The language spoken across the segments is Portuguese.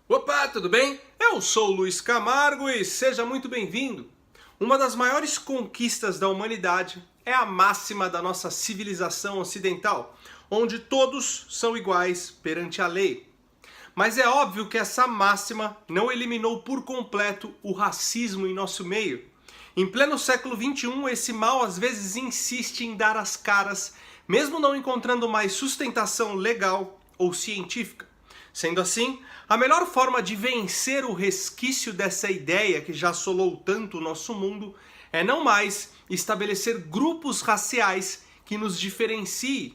Opa, tudo bem? Eu sou o Luiz Camargo e seja muito bem-vindo. Uma das maiores conquistas da humanidade é a máxima da nossa civilização ocidental, onde todos são iguais perante a lei. Mas é óbvio que essa máxima não eliminou por completo o racismo em nosso meio. Em pleno século XXI, esse mal às vezes insiste em dar as caras, mesmo não encontrando mais sustentação legal ou científica. Sendo assim, a melhor forma de vencer o resquício dessa ideia que já assolou tanto o nosso mundo é não mais estabelecer grupos raciais que nos diferenciem.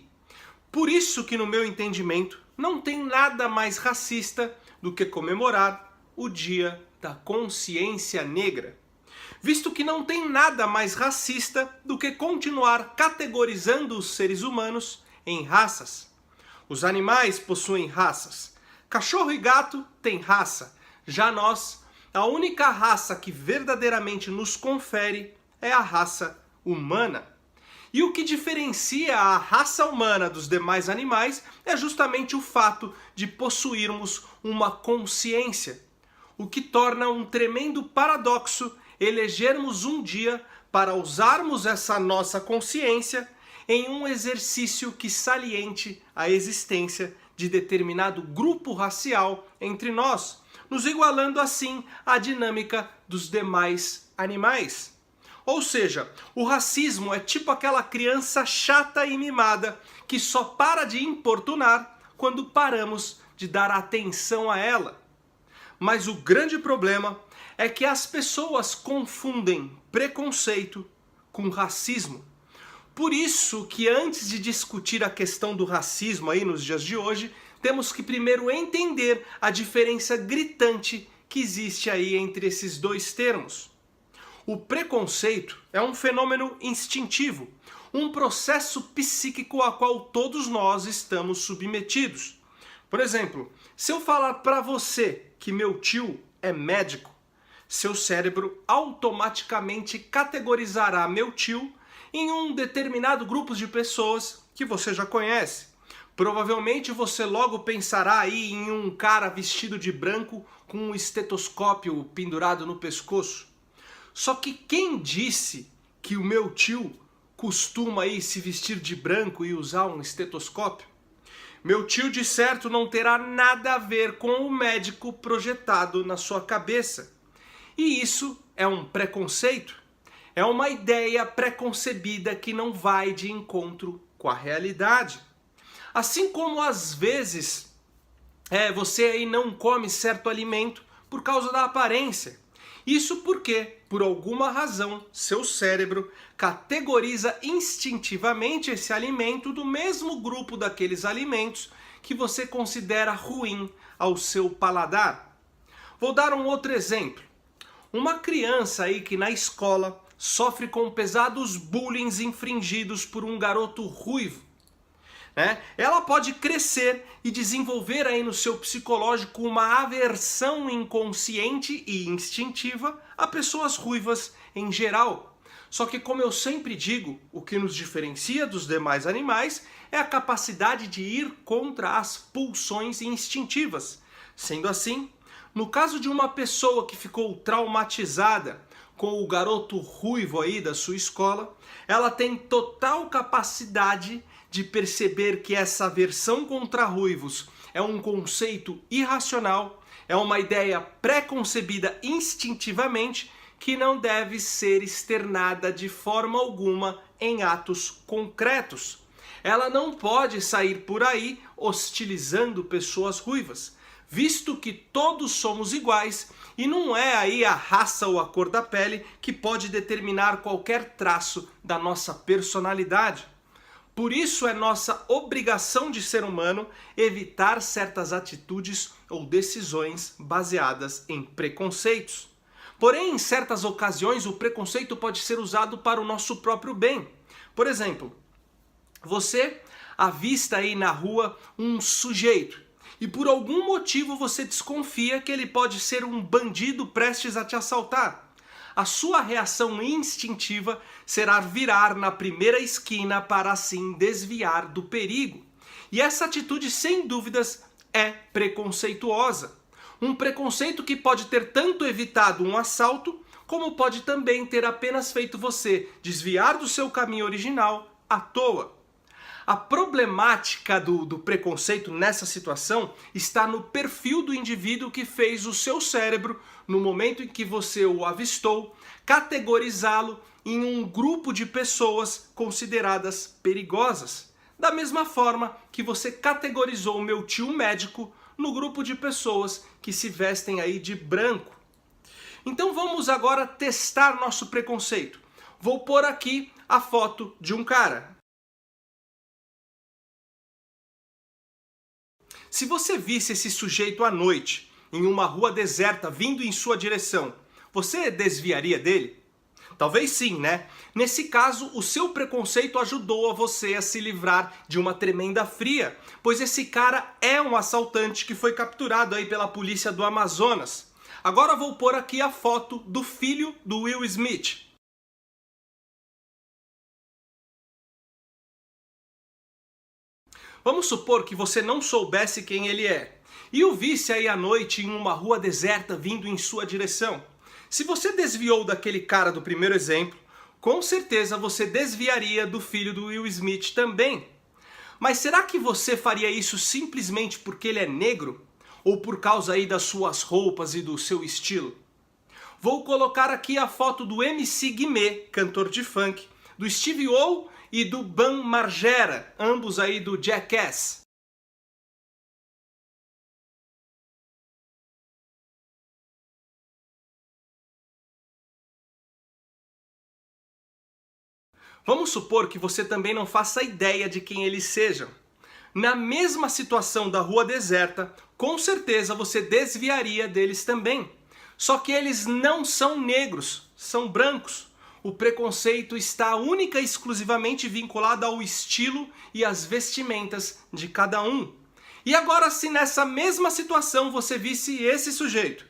Por isso que, no meu entendimento, não tem nada mais racista do que comemorar o Dia da Consciência Negra. Visto que não tem nada mais racista do que continuar categorizando os seres humanos em raças. Os animais possuem raças. Cachorro e gato têm raça. Já nós, a única raça que verdadeiramente nos confere é a raça humana. E o que diferencia a raça humana dos demais animais é justamente o fato de possuirmos uma consciência, o que torna um tremendo paradoxo elegermos um dia para usarmos essa nossa consciência em um exercício que saliente a existência de determinado grupo racial entre nós, nos igualando assim à dinâmica dos demais animais. Ou seja, o racismo é tipo aquela criança chata e mimada que só para de importunar quando paramos de dar atenção a ela. Mas o grande problema é que as pessoas confundem preconceito com racismo. Por isso que antes de discutir a questão do racismo aí nos dias de hoje, temos que primeiro entender a diferença gritante que existe aí entre esses dois termos. O preconceito é um fenômeno instintivo, um processo psíquico a qual todos nós estamos submetidos. Por exemplo, se eu falar para você que meu tio é médico, seu cérebro automaticamente categorizará meu tio em um determinado grupo de pessoas que você já conhece. Provavelmente você logo pensará aí em um cara vestido de branco com um estetoscópio pendurado no pescoço. Só que quem disse que o meu tio costuma aí se vestir de branco e usar um estetoscópio? Meu tio de certo não terá nada a ver com o médico projetado na sua cabeça. E isso é um preconceito? É uma ideia preconcebida que não vai de encontro com a realidade. Assim como às vezes você aí não come certo alimento por causa da aparência. Isso porque, por alguma razão, seu cérebro categoriza instintivamente esse alimento do mesmo grupo daqueles alimentos que você considera ruim ao seu paladar. Vou dar um outro exemplo. Uma criança aí que na escola sofre com pesados bullying infringidos por um garoto ruivo. Ela pode crescer e desenvolver aí no seu psicológico uma aversão inconsciente e instintiva a pessoas ruivas em geral. Só que, como eu sempre digo, o que nos diferencia dos demais animais é a capacidade de ir contra as pulsões instintivas. Sendo assim, no caso de uma pessoa que ficou traumatizada com o garoto ruivo aí da sua escola, ela tem total capacidade de perceber que essa aversão contra ruivos é um conceito irracional, é uma ideia pré-concebida instintivamente que não deve ser externada de forma alguma em atos concretos. Ela não pode sair por aí hostilizando pessoas ruivas, visto que todos somos iguais e não é aí a raça ou a cor da pele que pode determinar qualquer traço da nossa personalidade. Por isso é nossa obrigação de ser humano evitar certas atitudes ou decisões baseadas em preconceitos. Porém, em certas ocasiões, o preconceito pode ser usado para o nosso próprio bem. Por exemplo, você avista aí na rua um sujeito e por algum motivo você desconfia que ele pode ser um bandido prestes a te assaltar. A sua reação instintiva será virar na primeira esquina para assim desviar do perigo. E essa atitude, sem dúvidas, é preconceituosa. Um preconceito que pode ter tanto evitado um assalto, como pode também ter apenas feito você desviar do seu caminho original à toa. A problemática do preconceito nessa situação está no perfil do indivíduo que fez o seu cérebro, no momento em que você o avistou, categorizá-lo em um grupo de pessoas consideradas perigosas. Da mesma forma que você categorizou o meu tio médico no grupo de pessoas que se vestem aí de branco. Então vamos agora testar nosso preconceito. Vou pôr aqui a foto de um cara. Se você visse esse sujeito à noite, em uma rua deserta, vindo em sua direção, você desviaria dele? Talvez sim, né? Nesse caso, o seu preconceito ajudou a você a se livrar de uma tremenda fria, pois esse cara é um assaltante que foi capturado aí pela polícia do Amazonas. Agora vou pôr aqui a foto do filho do Will Smith. Vamos supor que você não soubesse quem ele é e o visse aí à noite em uma rua deserta vindo em sua direção. Se você desviou daquele cara do primeiro exemplo, com certeza você desviaria do filho do Will Smith também. Mas será que você faria isso simplesmente porque ele é negro? Ou por causa aí das suas roupas e do seu estilo? Vou colocar aqui a foto do MC Guimê, cantor de funk, do Steve O e do Bam Margera, ambos aí do Jackass. Vamos supor que você também não faça ideia de quem eles sejam. Na mesma situação da rua deserta, com certeza você desviaria deles também. Só que eles não são negros, são brancos. O preconceito está única e exclusivamente vinculado ao estilo e às vestimentas de cada um. E agora, se nessa mesma situação você visse esse sujeito,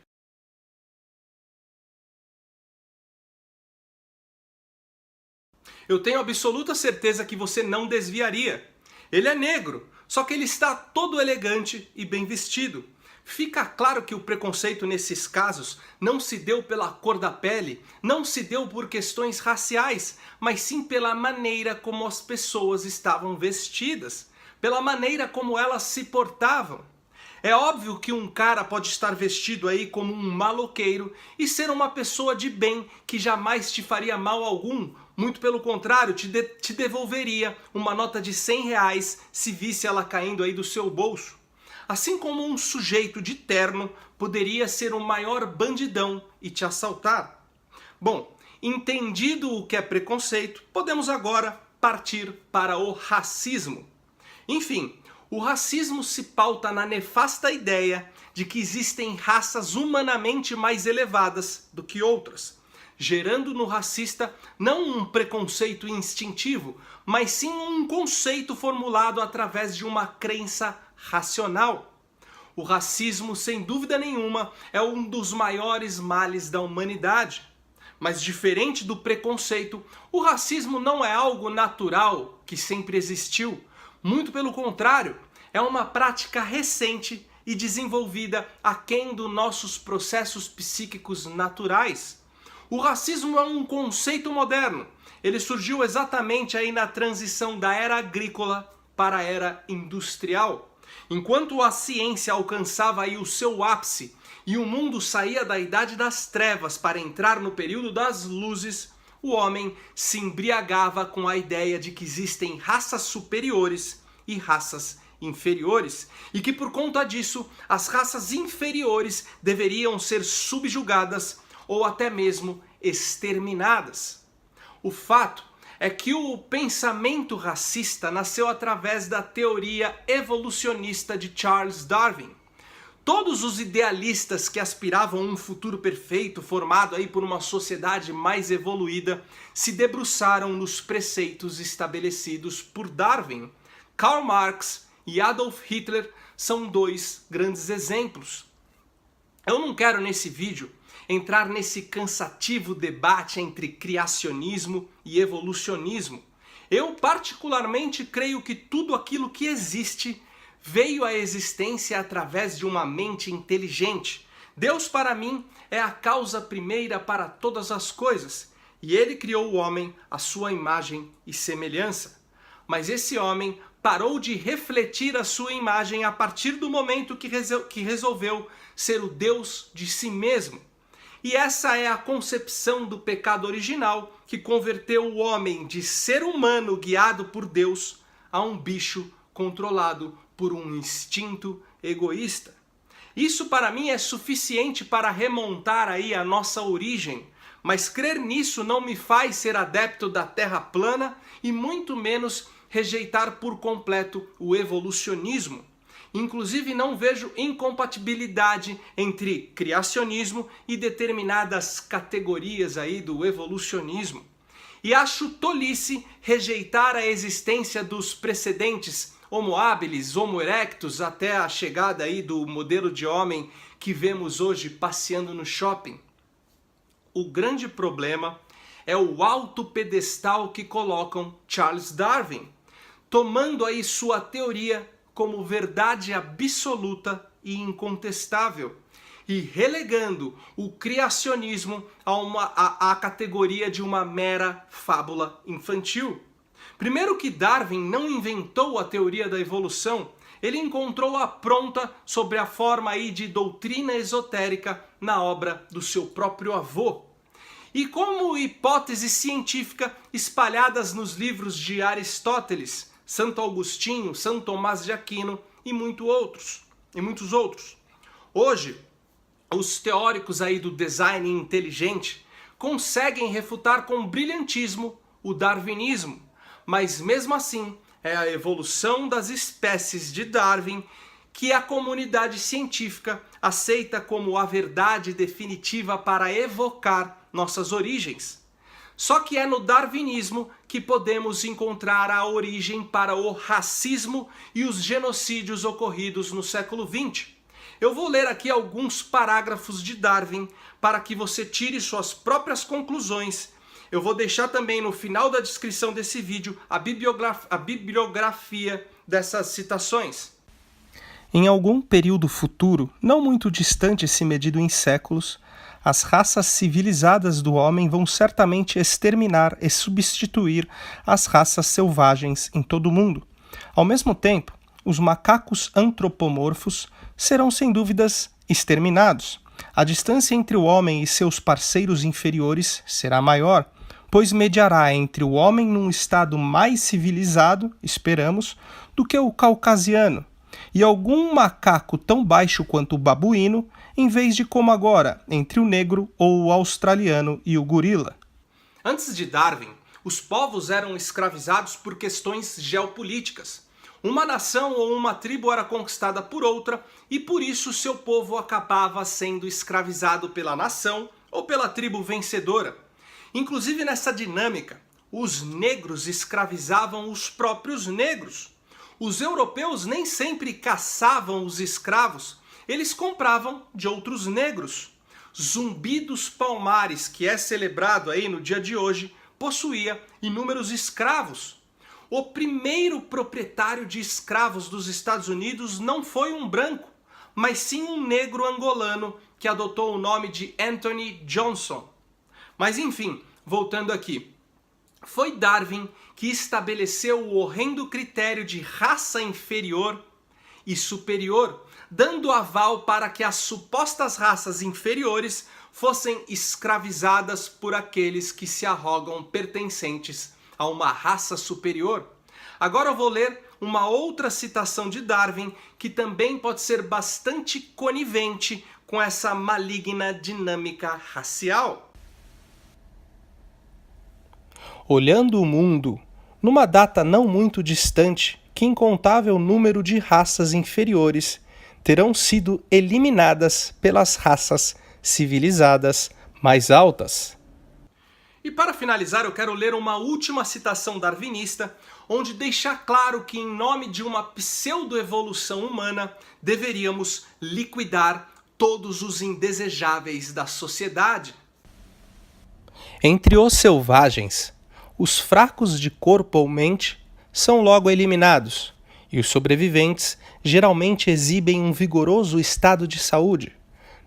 eu tenho absoluta certeza que você não desviaria. Ele é negro, só que ele está todo elegante e bem vestido. Fica claro que o preconceito nesses casos não se deu pela cor da pele, não se deu por questões raciais, mas sim pela maneira como as pessoas estavam vestidas, pela maneira como elas se portavam. É óbvio que um cara pode estar vestido aí como um maloqueiro e ser uma pessoa de bem que jamais te faria mal algum, muito pelo contrário, te devolveria uma nota de R$100 se visse ela caindo aí do seu bolso. Assim como um sujeito de terno poderia ser o maior bandidão e te assaltar. Bom, entendido o que é preconceito, podemos agora partir para o racismo. Enfim, o racismo se pauta na nefasta ideia de que existem raças humanamente mais elevadas do que outras, gerando no racista não um preconceito instintivo, mas sim um conceito formulado através de uma crença racional. O racismo, sem dúvida nenhuma, é um dos maiores males da humanidade. Mas diferente do preconceito, o racismo não é algo natural que sempre existiu. Muito pelo contrário, é uma prática recente e desenvolvida aquém dos nossos processos psíquicos naturais. O racismo é um conceito moderno. Ele surgiu exatamente aí na transição da era agrícola para a era industrial. Enquanto a ciência alcançava aí o seu ápice e o mundo saía da idade das trevas para entrar no período das luzes, o homem se embriagava com a ideia de que existem raças superiores e raças inferiores, e que por conta disso as raças inferiores deveriam ser subjugadas ou até mesmo exterminadas. O fato é que o pensamento racista nasceu através da teoria evolucionista de Charles Darwin. Todos os idealistas que aspiravam a um futuro perfeito formado aí por uma sociedade mais evoluída se debruçaram nos preceitos estabelecidos por Darwin. Karl Marx e Adolf Hitler são dois grandes exemplos. Eu não quero nesse vídeo entrar nesse cansativo debate entre criacionismo e evolucionismo. Eu particularmente creio que tudo aquilo que existe veio à existência através de uma mente inteligente. Deus, para mim, é a causa primeira para todas as coisas, e ele criou o homem à sua imagem e semelhança. Mas esse homem parou de refletir a sua imagem a partir do momento que resolveu ser o Deus de si mesmo. E essa é a concepção do pecado original que converteu o homem de ser humano guiado por Deus a um bicho controlado por um instinto egoísta. Isso para mim é suficiente para remontar aí a nossa origem, mas crer nisso não me faz ser adepto da Terra plana e muito menos rejeitar por completo o evolucionismo. Inclusive não vejo incompatibilidade entre criacionismo e determinadas categorias aí do evolucionismo. E acho tolice rejeitar a existência dos precedentes Homo habilis, Homo erectus, até a chegada aí do modelo de homem que vemos hoje passeando no shopping. O grande problema é o alto pedestal que colocam Charles Darwin, tomando aí sua teoria como verdade absoluta e incontestável, e relegando o criacionismo à categoria de uma mera fábula infantil. Primeiro que Darwin não inventou a teoria da evolução, ele encontrou-a pronta sob a forma aí de doutrina esotérica na obra do seu próprio avô. E como hipótese científica espalhadas nos livros de Aristóteles, Santo Agostinho, São Tomás de Aquino e muitos outros. Hoje, os teóricos aí do design inteligente conseguem refutar com brilhantismo o darwinismo, mas mesmo assim é a evolução das espécies de Darwin que a comunidade científica aceita como a verdade definitiva para evocar nossas origens. Só que é no darwinismo que podemos encontrar a origem para o racismo e os genocídios ocorridos no século XX. Eu vou ler aqui alguns parágrafos de Darwin para que você tire suas próprias conclusões. Eu vou deixar também no final da descrição desse vídeo a bibliografia dessas citações. Em algum período futuro, não muito distante se medido em séculos, as raças civilizadas do homem vão certamente exterminar e substituir as raças selvagens em todo o mundo. Ao mesmo tempo, os macacos antropomorfos serão sem dúvidas exterminados. A distância entre o homem e seus parceiros inferiores será maior, pois mediará entre o homem num estado mais civilizado, esperamos, do que o caucasiano, e algum macaco tão baixo quanto o babuíno, em vez de como agora, entre o negro ou o australiano e o gorila. Antes de Darwin, os povos eram escravizados por questões geopolíticas. Uma nação ou uma tribo era conquistada por outra e por isso seu povo acabava sendo escravizado pela nação ou pela tribo vencedora. Inclusive nessa dinâmica, os negros escravizavam os próprios negros. Os europeus nem sempre caçavam os escravos, eles compravam de outros negros. Zumbi dos Palmares, que é celebrado aí no dia de hoje, possuía inúmeros escravos. O primeiro proprietário de escravos dos Estados Unidos não foi um branco, mas sim um negro angolano que adotou o nome de Anthony Johnson. Mas enfim, voltando aqui. Foi Darwin que estabeleceu o horrendo critério de raça inferior e superior, dando aval para que as supostas raças inferiores fossem escravizadas por aqueles que se arrogam pertencentes a uma raça superior. Agora eu vou ler uma outra citação de Darwin que também pode ser bastante conivente com essa maligna dinâmica racial. Olhando o mundo, numa data não muito distante, que incontável número de raças inferiores terão sido eliminadas pelas raças civilizadas mais altas. E para finalizar, eu quero ler uma última citação darwinista, onde deixa claro que em nome de uma pseudo-evolução humana, deveríamos liquidar todos os indesejáveis da sociedade. Entre os selvagens, os fracos de corpo ou mente são logo eliminados, e os sobreviventes geralmente exibem um vigoroso estado de saúde.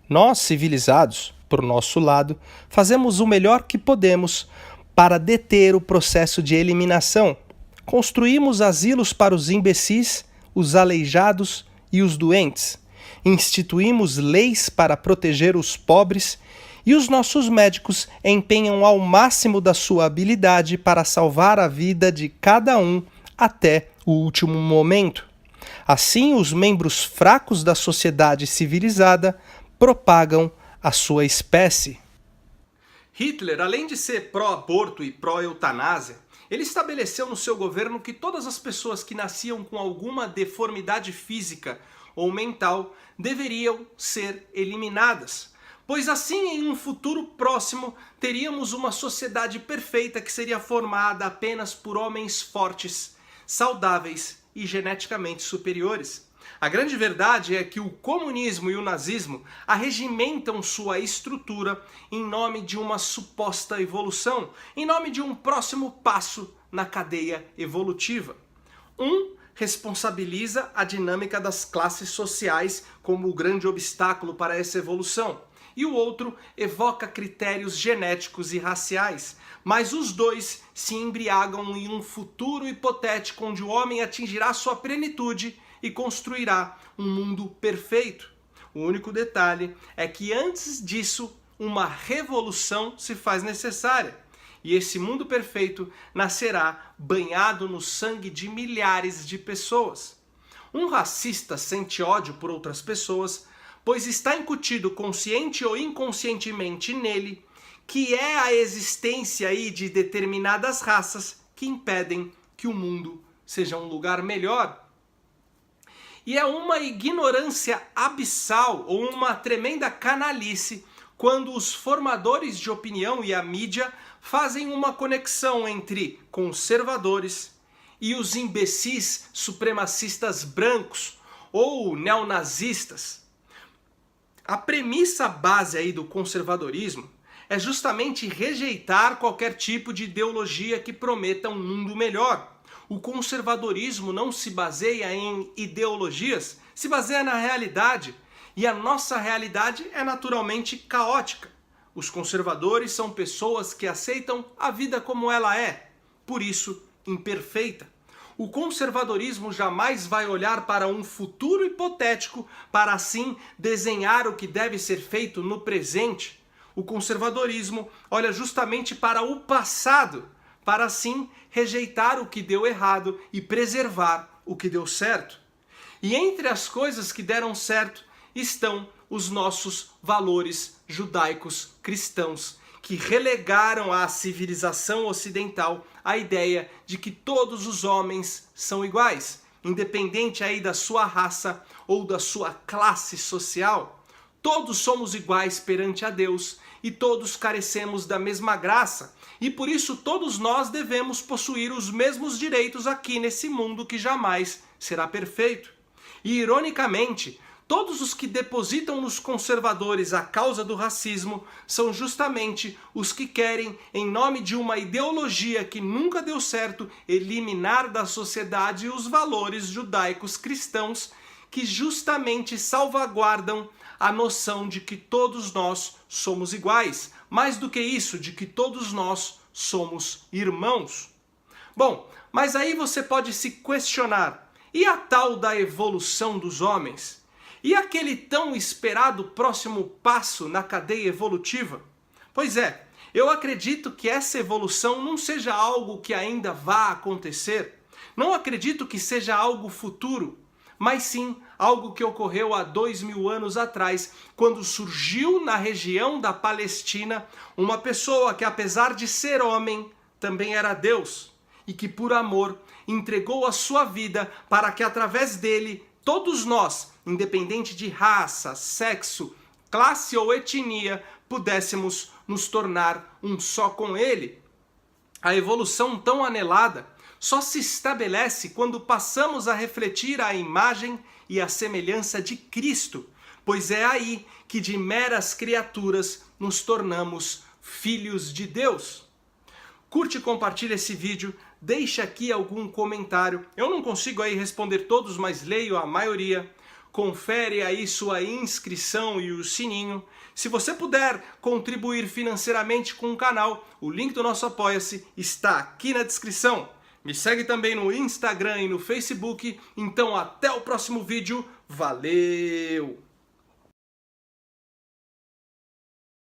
Nós, civilizados, por nosso lado, fazemos o melhor que podemos para deter o processo de eliminação. Construímos asilos para os imbecis, os aleijados e os doentes. Instituímos leis para proteger os pobres e os nossos médicos empenham ao máximo da sua habilidade para salvar a vida de cada um até o último momento. Assim, os membros fracos da sociedade civilizada propagam a sua espécie. Hitler, além de ser pró-aborto e pró-eutanásia, ele estabeleceu no seu governo que todas as pessoas que nasciam com alguma deformidade física ou mental deveriam ser eliminadas, pois assim em um futuro próximo teríamos uma sociedade perfeita que seria formada apenas por homens fortes, saudáveis e geneticamente superiores. A grande verdade é que o comunismo e o nazismo arregimentam sua estrutura em nome de uma suposta evolução, em nome de um próximo passo na cadeia evolutiva. Um responsabiliza a dinâmica das classes sociais como o grande obstáculo para essa evolução, e o outro evoca critérios genéticos e raciais, mas os dois se embriagam em um futuro hipotético onde o homem atingirá sua plenitude e construirá um mundo perfeito. O único detalhe é que antes disso, uma revolução se faz necessária. E esse mundo perfeito nascerá banhado no sangue de milhares de pessoas. Um racista sente ódio por outras pessoas, pois está incutido consciente ou inconscientemente nele que é a existência aí de determinadas raças que impedem que o mundo seja um lugar melhor. E é uma ignorância abissal ou uma tremenda canalice quando os formadores de opinião e a mídia fazem uma conexão entre conservadores e os imbecis supremacistas brancos ou neonazistas. A premissa base aí do conservadorismo é justamente rejeitar qualquer tipo de ideologia que prometa um mundo melhor. O conservadorismo não se baseia em ideologias, se baseia na realidade. E a nossa realidade é naturalmente caótica. Os conservadores são pessoas que aceitam a vida como ela é, por isso imperfeita. O conservadorismo jamais vai olhar para um futuro hipotético para assim desenhar o que deve ser feito no presente. O conservadorismo olha justamente para o passado, para assim rejeitar o que deu errado e preservar o que deu certo. E entre as coisas que deram certo estão os nossos valores judaicos cristãos, que relegaram à civilização ocidental a ideia de que todos os homens são iguais, independente aí da sua raça ou da sua classe social. Todos somos iguais perante a Deus e todos carecemos da mesma graça, e por isso todos nós devemos possuir os mesmos direitos aqui nesse mundo que jamais será perfeito. E ironicamente, todos os que depositam nos conservadores a causa do racismo são justamente os que querem, em nome de uma ideologia que nunca deu certo, eliminar da sociedade os valores judaicos cristãos que justamente salvaguardam a noção de que todos nós somos iguais. Mais do que isso, de que todos nós somos irmãos. Bom, mas aí você pode se questionar, e a tal da evolução dos homens? E aquele tão esperado próximo passo na cadeia evolutiva? Pois é, eu acredito que essa evolução não seja algo que ainda vá acontecer. Não acredito que seja algo futuro, mas sim algo que ocorreu há 2000 anos atrás, quando surgiu na região da Palestina uma pessoa que, apesar de ser homem, também era Deus, e que por amor entregou a sua vida para que através dele todos nós, independente de raça, sexo, classe ou etnia, pudéssemos nos tornar um só com ele. A evolução tão anelada só se estabelece quando passamos a refletir a imagem e a semelhança de Cristo, pois é aí que de meras criaturas nos tornamos filhos de Deus. Curte e compartilha esse vídeo, deixe aqui algum comentário. Eu não consigo aí responder todos, mas leio a maioria. Confere aí sua inscrição e o sininho. Se você puder contribuir financeiramente com o canal, o link do nosso Apoia-se está aqui na descrição. Me segue também no Instagram e no Facebook. Então até o próximo vídeo. Valeu!